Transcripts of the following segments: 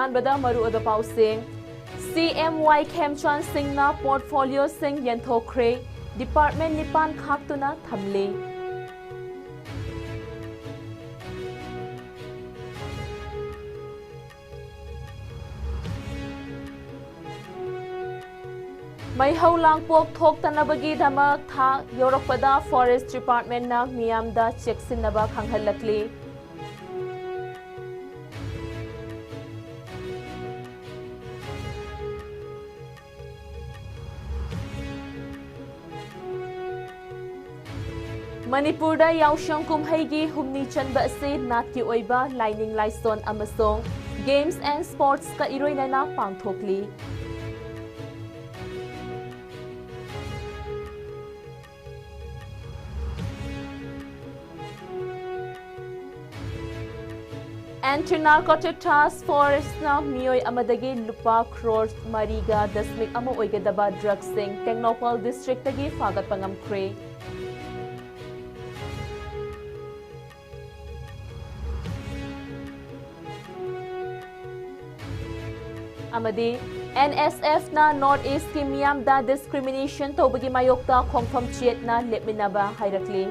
अहानबदा Maru ओइबा पाउसिंग CMY Khemchan Singhna portfolio sing yenthokre department nipan khaktuna thamle Mai haulang pok thok tanabagi dhamak tha Yorokpada Forest Department na miyamda cheksinaba khanghalakli Manipurda Yaoshang kumhaigi humni chanba ase natki oiba lining laison amasong games and sports ka iroinana pangthokli Anti-narcotic task force na miyoi amadagi lupa crores mariga dasmik amo oigadaba drug sing Technopal district tagi fagat pangamkre Amadi NSF na North East ki miyam da discrimination tobagi mayokta khongpham chiet na lepminaba hairakli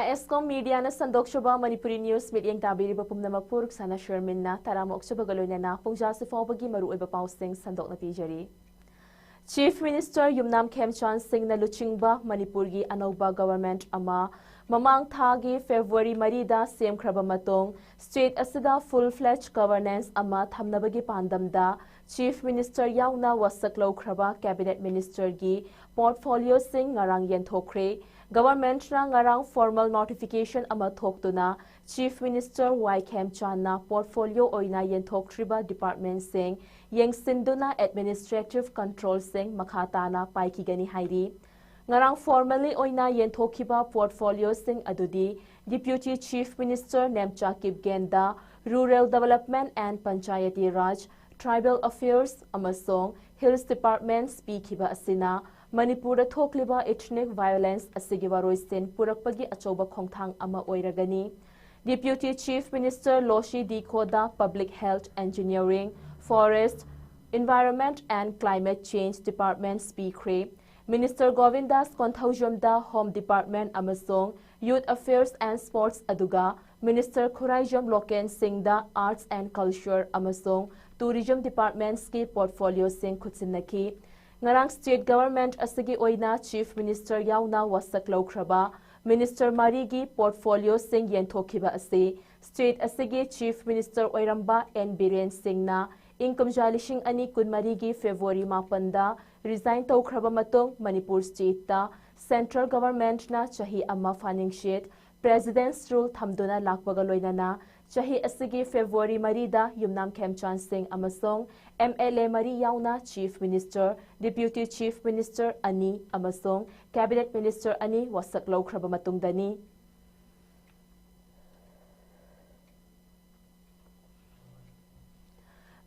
ISCOM media na sandok shoba Manipuri news medyang tabiri ba pumnamak puruk sana Sherman na taramok shoba galoy na pungja si bagi maru iba pausing sandok na tijari. Chief Minister Yumnam Khemchan Singh na luchingba Manipur gi anauba government ama mamang thagi February marida sem kraba matong state asida full-fledged governance ama thamnabagi pandamda Chief Minister yauna wasaklo kraba cabinet minister gi portfolio sing ngarang yenthokre Government na ngarang formal notification ama thoktuna Chief Minister Y Khemchan na portfolio oina yenthoktriba department sing yengsinduna administrative control sing makhata na paikigani hairi ngarang formally oina yenthokhiba portfolio sing adudi Deputy Chief Minister Nemcha Kipgenda Rural Development and Panchayati Raj Tribal Affairs amasong Hills Department speakiba asina Manipur thokliba ethnic violence asigi waroisen purakpagi achoba khongthang ama oiragani Deputy Chief Minister Loshi Dikhoda Public Health Engineering Forest Environment and Climate Change Department speakre Minister Govindas Konthaujamda Home Department amasong Youth Affairs and Sports aduga Minister Khuraijam Loken Singhda Arts and Culture amasong Tourism Departments ki portfolio sing khutsinaki Ngarang state government asigi oina Chief Minister yauna wasaklaw kraba Minister Marigi portfolio sing yentokhiba ase state asigi Chief Minister oiramba N Biren Singh na income jalishing ani kunmarigi February mapanda resign tawkraba matong Manipur state ta central government na chahi amma funding sheet president's rule thamduna lakpaga loinana chahi asigi February marida Yumnam Khemchan Singh amasong MLA Mari yauna Chief Minister, Deputy Chief Minister ani amasong Cabinet Minister ani wasaklaw kraba matungdani.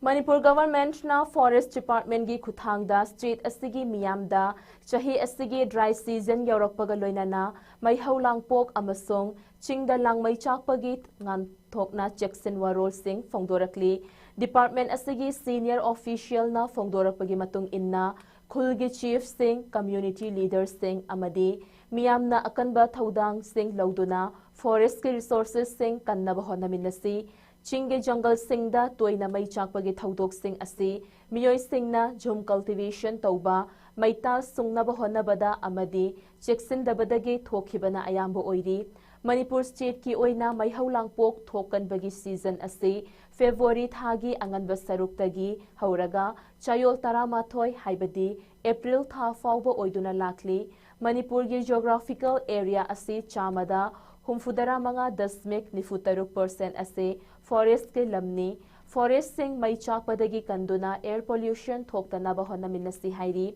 Manipur government na Forest Department gi khuthangda state asigi miyamda chahi asigi dry season yaurokpaga loinana mai haulang pok amasong chingda langmai chakpagi ngan thokna Jackson Warol Singh fongdorakli Department asigi senior official na fongdorakpagi matung inna khulgi chief sing community leaders sing amadi miyamna akanba thaudang sing lauduna forest ki resources sing kannaba honaminasi Chinge jungle singda toina mai chakpagi thaudok sing asi miyoi singna jhum cultivation tauba maital sungnaba honabada amadi cheksin dabadagi thokhibana ayambo oiri Manipur state ki oina mai haulang pok thokan bagi season asi February thagi anganba saruk tagi hauraga chayol taramathoi haibadi April tha fauba oiduna lakli Manipur gi geographical area asi chamada humfudara manga dasmik nifutaruk % ase forest ke lamni forest sing mai chakpadagi kanduna air pollution thoktanaba honaminasi hairi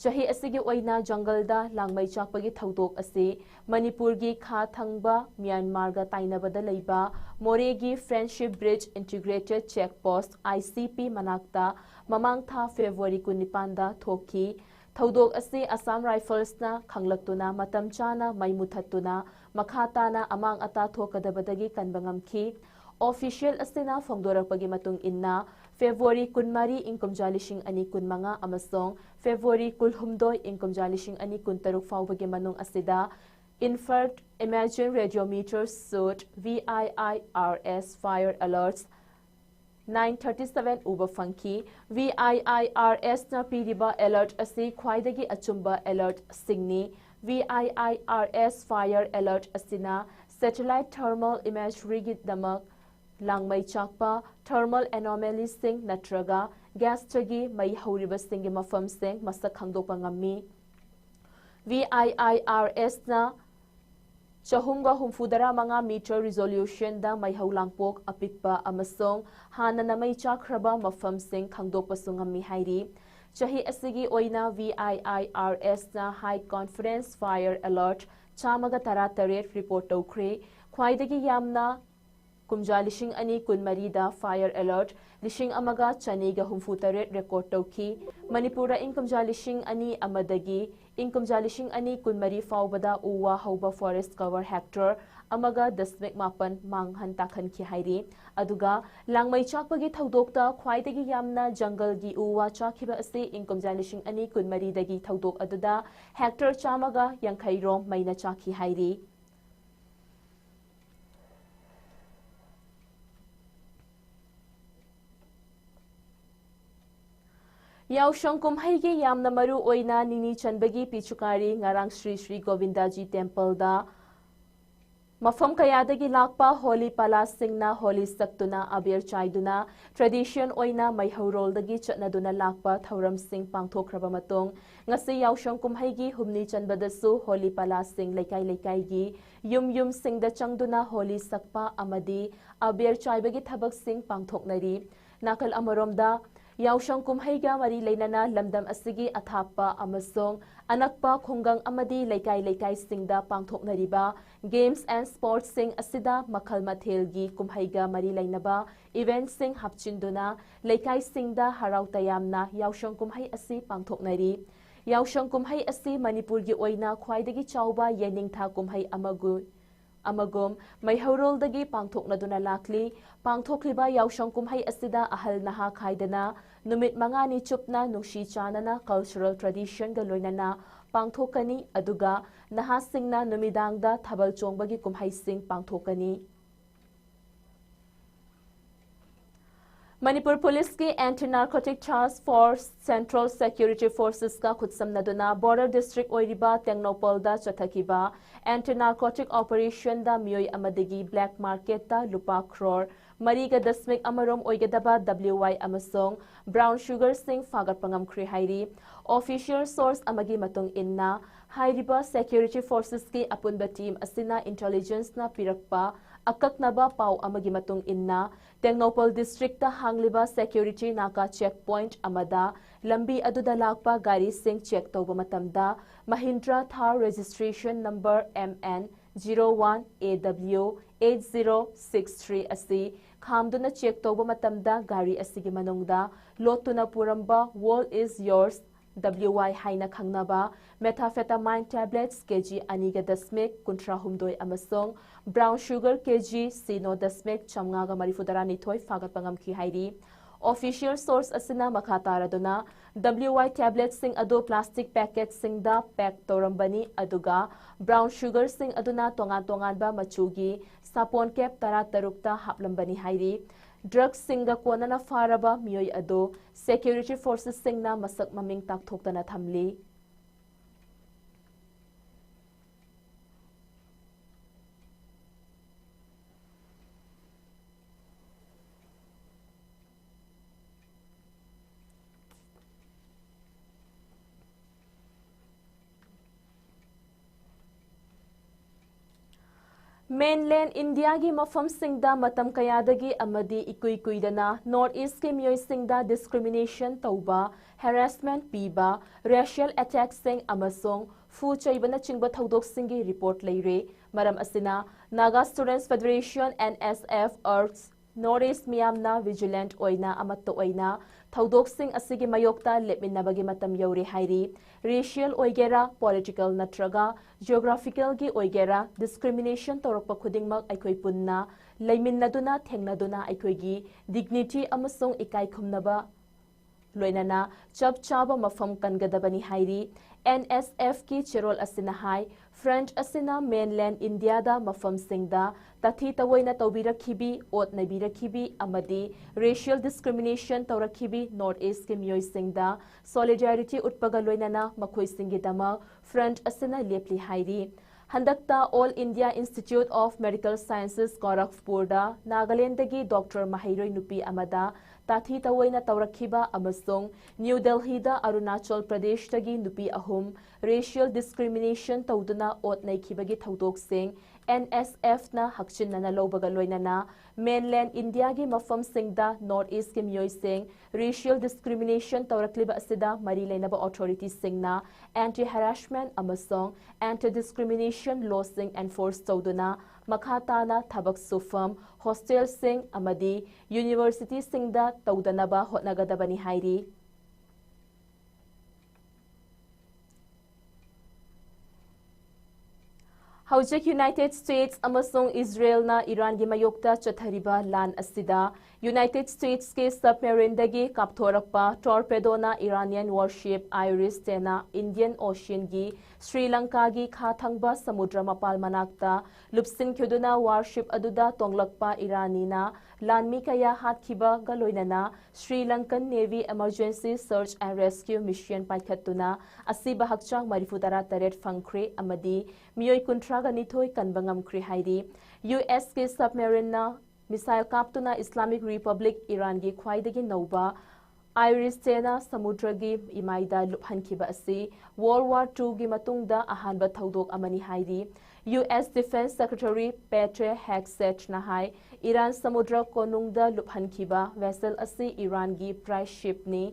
Chahi asigi oina jungle-da langmai chakpagi thaudok asi Manipur-gi kha thangba Myanmar-ga tainabada leiba Moregi Friendship Bridge Integrated Checkpost ICP manakta mamang tha February 19da thoki thaudok asi Assam Rifles-na khanglaktuna matam chana mai muthattuna makhatana amang ata thokadabadagi kanbangamki Official asina phongdorakpagi matung inna February 19 inkumjalishing ani kunmanga amasong February 12 inkumjalishing ani kuntaruk faubagi manung asida Infrared Imaging Radiometer Suit VIIRS Fire Alerts 937 uba funky VIIRS na piriba alert asi khwaidagi achumba alert singni VIIRS Fire Alert asina Satellite Thermal Imagery gi damak langmai chakpa thermal anomalies sing natraga gas tagi mai hauriba singi mafam sing masak khangdopa ngammi VIIRS na Chahumga humfudara manga meter resolution da mai haulangpok apikpa amasong hana na mai chakraba mafam sing khangdopa sungammi hairi chahi asigi oina VIIRS na High Conference Fire Alert chamaga tarataret report tawkhre khwaidagi yamna Kumja lishing ani kunmarida Fire Alert lishing amaga chaniga humfutaret record tawki Manipura inkumja lishing ani amadagi inkumja lishing ani kunmari faubada uwa hauba forest cover hectare amaga dasmik mapan manghan takhan ki hairi aduga langmai chakpagi thaudokta khwaidagi yamna jungle gi uwa chakhiba ase inkumja lishing ani kunmari dagi thaudok aduda hectare chamaga yankhai rom maina chakhi hairi Yaoshang kumhaigi yamna maru oina nini chanbagi pichukari ngarang Sri Govindaji Temple da mafam kayadagi lakpa Holy Pala singna Holy Saktuna Abir Chaiduna tradition oina maihauroldagi chatnaduna lakpa thauram sing pangthokraba matong ngasi Yaoshang kumhaigi humni chanbadasu Holy Pala sing laikai gi yum singda changduna Holy Sakpa amadi Abir Chaibagi thabak sing pangthoknari nakal amoromda Yaoshang kumhaiga mari leinana lamdam asigi athapa amasong anakpa khungang amadi laikai singda pangthoknariba games and sports sing asida makhal mathelgi kumhaiga mari leinaba event sing hapchinduna laikai singda harau tayamna Yaoshang kumhai asi pangthoknari Yaoshang kumhai asi Manipur gi oina khwaidagi chauba yeningtha kumhai amagom maihauroldagi pangthoknaduna lakli pangthokliba Yaoshang kumhai asida ahal naha khaidana numit mangani chupna nungshi chanana cultural tradition ga loinana pangthokani aduga naha singna numidangda thabal chongbagi kumhai sing pangthokani Manipur Police ki Anti-Narcotic Task Force Central Security Forces ka khutsamnaduna Border District oiriba Tengnopal da chathakiba Anti-Narcotic Operation da mioi amadagi Black Market da lupa crore mariga dasmik amarom oigadaba WY amasong brown sugar sing fagat pangamkhri hairi official source amagi matung inna hairiba security forces ki apunba team asina intelligence na pirakpa akaknaba pau amagi matung inna Tengnopal district ta hangliba security naka checkpoint amada lambi aduda lakpa gari sing check tawba matamda Mahindra Thar registration number MN 01AW 8063 asi khamduna check tawba matamda gari asigi manungda lotuna puramba wall is yours WY haina khangnaba methamphetamine tablets kg aniga dasmek kuntra humdoi amasong brown sugar kg sino dasmek chamnga ga marifudara nithoi fagat pangam ki hairi official source asina makhataraduna WY tablets sing ado plastic packet sing da pack torambani aduga brown sugar sing aduna tongan ba machugi sapon cap tara tarukta haplambani hairi drugs singa konana faraba mioi ado security forces singna masak maming takthokdana thamli Mainland India gi mafam singda matam kayadagi amadi ikui kuidana North East ki miyoi singda discrimination tauba, harassment piba, racial attacks sing amasong fu chaibana chingba thaudok singi report leire. Maram asina Naga Students Federation NSF urges North East miyamna vigilant oina amatta oina thaudok sing asigi mayokta lepminnabagi matam yauri hairi. Racial oigera, political natraga, geographical gi oigera, discrimination torokpa khudingmak aikoi punna, laiminnaduna thengnaduna aikoi gi dignity amasong ikai khumnaba loinana chap chaba mafam kangadabani hairi. NSF ki chirol asina hai French asina mainland India da mafam singda tathi tawoina tawbirakhibi ot nabirakhibi amadi racial discrimination tawrakhibi North East ki miyoi singda solidarity utpaga loinana makhoi singi dama French asina lepli hairi. Handakta All India Institute of Medical Sciences Gorakhpur da Nagaland dagi Dr. Mahairoi Nupi amada tathi tawoina tawrakhiba amasong New Delhi da Arunachal Pradesh dagi nupi ahum racial discrimination tawduna ot naikhibagi thaudok sing NSF na hakchinnana lobaga loinana mainland India gi mafam singda North East ki miyoi sing racial discrimination tawrakliba asida mari leinaba authorities singna anti-harassment amasong anti-discrimination law sing enforce tawduna makhatana thabak sufam hostel sing amadi university singda tawdanaba hotnagadabani hairi. Hawjak United States amasong Israel na Iran gi mayokta chathariba lan asida United States ke submarine dagi kapthorakpa torpedo na Iranian warship Iris tena Indian Ocean gi Sri Lanka gi khathangba samudra mapal manakta lupsin khuduna warship aduda tonglakpa Irani na lanmi kaya hatkiba galoinana Sri Lankan Navy Emergency Search and Rescue Mission paikhatuna asiba hakchang marifudara taret fangkhre amadi miyoi kuntraga nithoi kanbangam khri hairi. US ke submarine na missile kaptuna Islamic Republic Iran gi khwaidagi nauba Iris tena samudragi imaida luphankhiba asi World War II gi matungda ahanba thaudok amani hairi. US Defense Secretary Petre Hegseth na hai Iran samudra konungda luphankhiba vessel asi Iran gi prize ship ni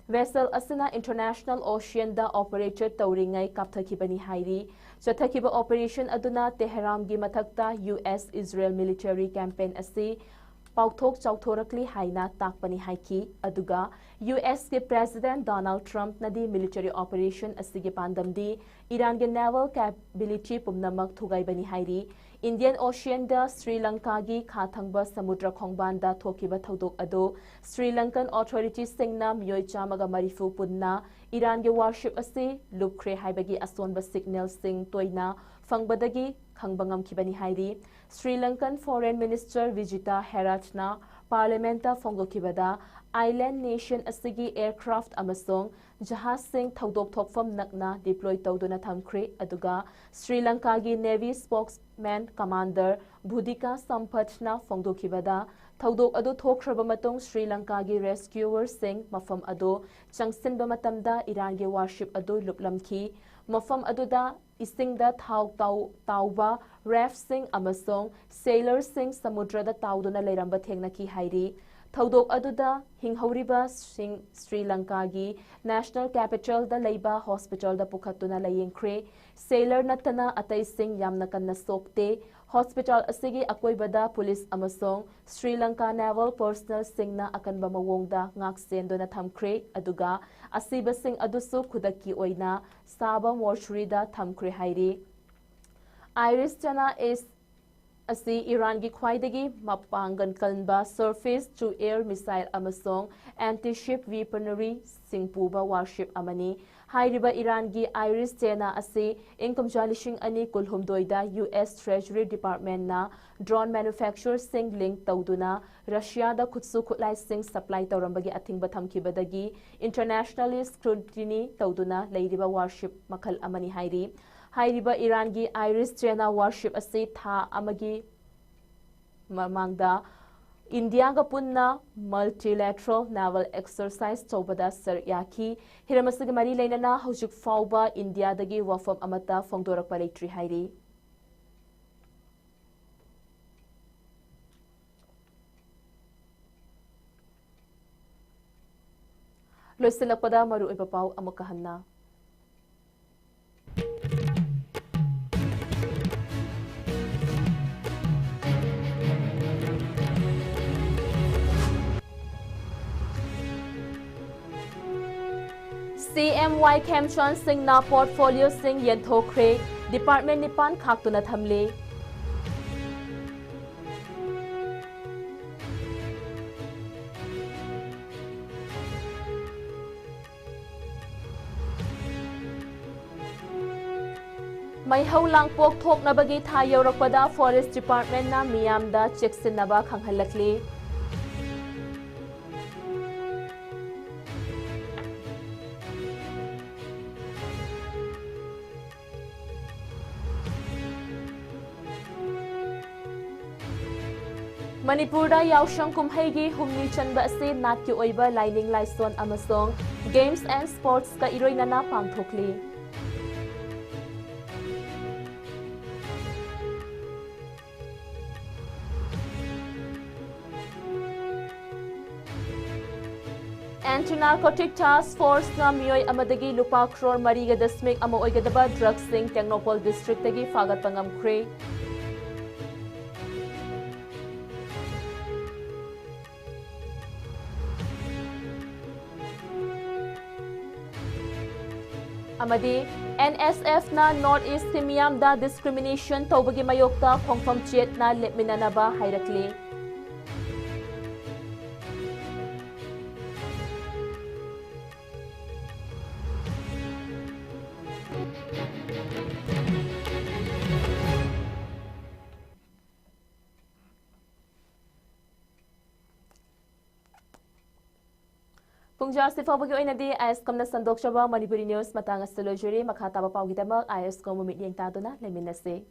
vessel asina International Ocean da operator tauringai kapthakibani hairi. Chathakiba operation aduna Tehran gi mathakta US Israel military campaign asi pauthok chauthorakli haina takpani haiki aduga US ke President Donald Trump nadi military operation asigi pandamdi Iran ge naval capability pumnamak thugai bani hairi. Indian Ocean da Sri Lanka gi khathangba samudra khongban da thokiba thaudok ado Sri Lankan authorities singna miyoi chamaga marifu punna Iran ge warship asi lupkhre haibagi asonba signal sing toina fangbadagi khangbangam khibani hairi. Sri Lankan Foreign Minister Vijita Heratna Parliamenta Fongokibada Island Nation asigi aircraft amasong jahaz sing thaudok thokfam nakna deploy tawduna thamkhre aduga Sri Lanka gi Navy spokesman commander Budika Sampathna Fongdokibada thaudok adu thokhraba matung Sri Lanka gi rescuer sing mafam adu changsinba matamda Iran gi warship adu luplamki mafam aduda isingda tauba raf sing amasong sailor sing samudrada tauduna leiramba thengnaki hairi. Thaudok aduda hinghoriba sing Sri Lanka gi National Capital da leiba hospital da pukhatuna layengkhre sailor natana atai sing yamna kanna sokte hospital asigi akoibada police amasong Sri Lanka naval personnel singna akanba mawongda ngaksendona thamkhre aduga asiba sing adusu khudaki oina saba mortuary da thamkhre hairi. Iris tana is asi Iran gi khwaidagi mapangan kalba surface to air missile amasong anti-ship weaponry singpuba warship amani hairiba Iran gi Iris tena asi inkamjalishing ani kulhumdoida US Treasury Department na drone manufacturer sing link tawduna Russia da khutsu khutlai sing supply tawrambagi athingba thamkibadagi internationally scrutiny tawduna leiriba warship makhal amani hairi. Hairiba Iran gi Iris Trena warship asi tha amagi mamangda India ga punna multilateral naval exercise tawbada sar yaki hiramasigi mari leinana hojik fauba India dagi wafam amata fongdorak paleitri hairi. Loisilakpada maruoiba paw amuk kahanna. CMY Kemchon Singh na portfolio Singh Yenthokre Department Nipan Khaktuna Thamle Maihau Langpok Thok Nabagi Tha Yaurakpada Forest Department na Miyamda Cheksinaba Khanghalakli Manipurda Yaoshang Kumhaigi Humni Chanba Se Natki Oiba Lining Laison Amasong Games and Sports Ka Iroinana Pangthokli Anti-Narcotic Task Force na Mioy Amadagi Lupa Crore Mariga Dasmik Amo Oigadaba Drug Sing Technopol District Tagi Fagat Pangamkre Amadi NSF na Northeast Miyam da discrimination tawbagi mayokta khongfam chet na lepminanaba hairakli Pungja sifawagi oinadi ISCOM na sandok siya Manipuri News matang astrology makataba pawgidamak ISCOM mumit yang tado na leminase.